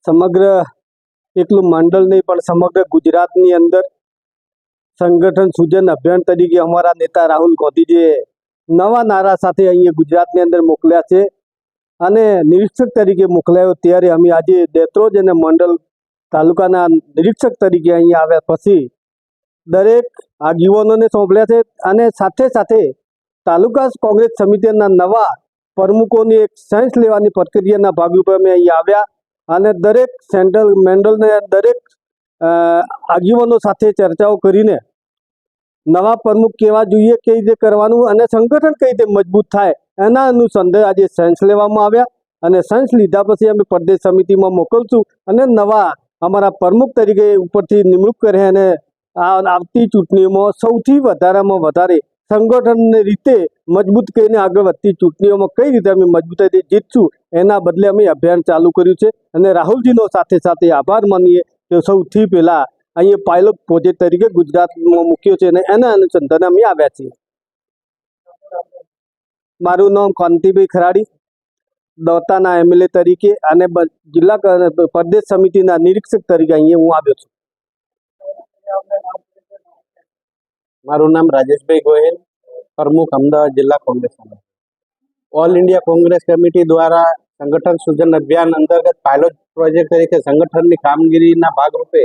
સમગ્ર એટલું મંડળ નહીં પણ સમગ્ર ગુજરાતની અંદર સંગઠન સૂજન અભિયાન તરીકે અમારા નેતા રાહુલ ગાંધીજીએ નવા નારા સાથે અહીંયા ગુજરાતની અંદર મોકલ્યા છે અને નિરીક્ષક તરીકે મોકલાયો. ત્યારે અમે આજે દેત્રોજ અને મંડળ તાલુકાના નિરીક્ષક તરીકે અહીંયા આવ્યા પછી દરેક આગેવાનોને સોંપડ્યા છે અને સાથે સાથે તાલુકા કોંગ્રેસ સમિતિના નવા પ્રમુખોની એક સાયન્સ લેવાની પ્રક્રિયાના ભાગરૂપે અમે અહીંયા આવ્યા અને દરેક સેન્ટ્રલ મંડળને દરેક આગેવાનો સાથે ચર્ચાઓ કરીને નવા પ્રમુખ કેવા જોઈએ, કઈ રીતે કરવાનું અને સંગઠન કઈ રીતે મજબૂત થાય એના અનુસંધાને આજે સાયન્સ લેવામાં આવ્યા અને સાયન્સ લીધા પછી અમે પ્રદેશ સમિતિમાં મોકલશું અને નવા અમારા પ્રમુખ તરીકે ઉપરથી નિમણૂક કરે અને આવતી ચૂંટણીઓમાં સૌથી વધારેમાં વધારે સંગઠનની રીતે મજબૂત કરીને આગળ વધતી ચૂંટણીઓમાં કઈ રીતે અમે મજબૂતાઈથી જીતશું એના બદલે અમે અભિયાન ચાલુ કર્યું છે અને રાહુલજીનો સાથે સાથે આભાર માનીએ કે સૌથી પહેલાં અહીંયા પાયલોટ પ્રોજેક્ટ તરીકે ગુજરાતમાં મૂક્યો છે અને એના અનુસંધાને અમે આવ્યા છીએ. મારું નામ કાંતિભાઈ ખરાડી, દોતાના MLA તરીકે અને જિલ્લા પ્રદેશ સમિતિના નિરીક્ષક તરીકે અહીંયા હું આવ્યો છું. મારું નામ રાજેશભાઈ ગોહિલ, પ્રમુખ અમદાવાદ જિલ્લા કોંગ્રેસ સમિતિ. ઓલ ઇન્ડિયા કોંગ્રેસ કમિટી દ્વારા સંગઠન સૂજન અભિયાન અંતર્ગત પાયલોટ પ્રોજેક્ટ તરીકે સંગઠનની કામગીરીના ભાગરૂપે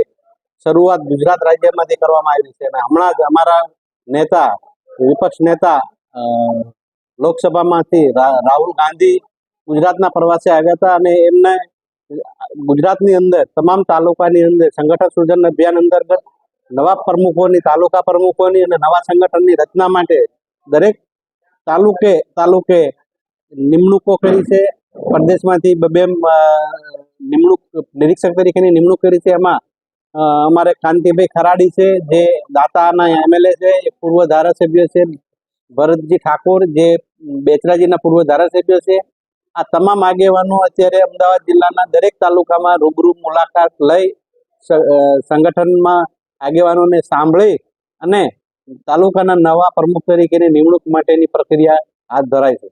શરૂઆત ગુજરાત રાજ્યમાંથી કરવામાં આવી છે અને હમણાં જ અમારા નેતા વિપક્ષ નેતા લોકસભામાંથી રાહુલ ગાંધી ગુજરાતના પ્રવાસે આવ્યા હતા અને એમને ગુજરાતની અંદર તમામ તાલુકાની અંદર સંગઠન સૂજન અભિયાન અંતર્ગત નવા પ્રમુખોની, તાલુકા પ્રમુખોની અને નવા સંગઠનની રચના માટે દરેક તાલુકે નિમણૂકો કરી છે. પ્રદેશમાંથી બે નિમણૂક નિરીક્ષક તરીકેની નિમણૂક કરી છે. એમાં અમારે કાંતિભાઈ ખરાડી છે જે દાતાના MLA છે, એક પૂર્વ ધારાસભ્ય છે ભરતજી ઠાકોર જે બેચરાજીના પૂર્વ ધારાસભ્ય છે. આ તમામ આગેવાનો અત્યારે અમદાવાદ જિલ્લાના દરેક તાલુકામાં રૂબરૂ મુલાકાત લઈ સંગઠનમાં આગેવાનોને સાંભળી અને તાલુકાના નવા પ્રમુખ તરીકેની નિમણૂક માટેની પ્રક્રિયા હાથ ધરાય છે.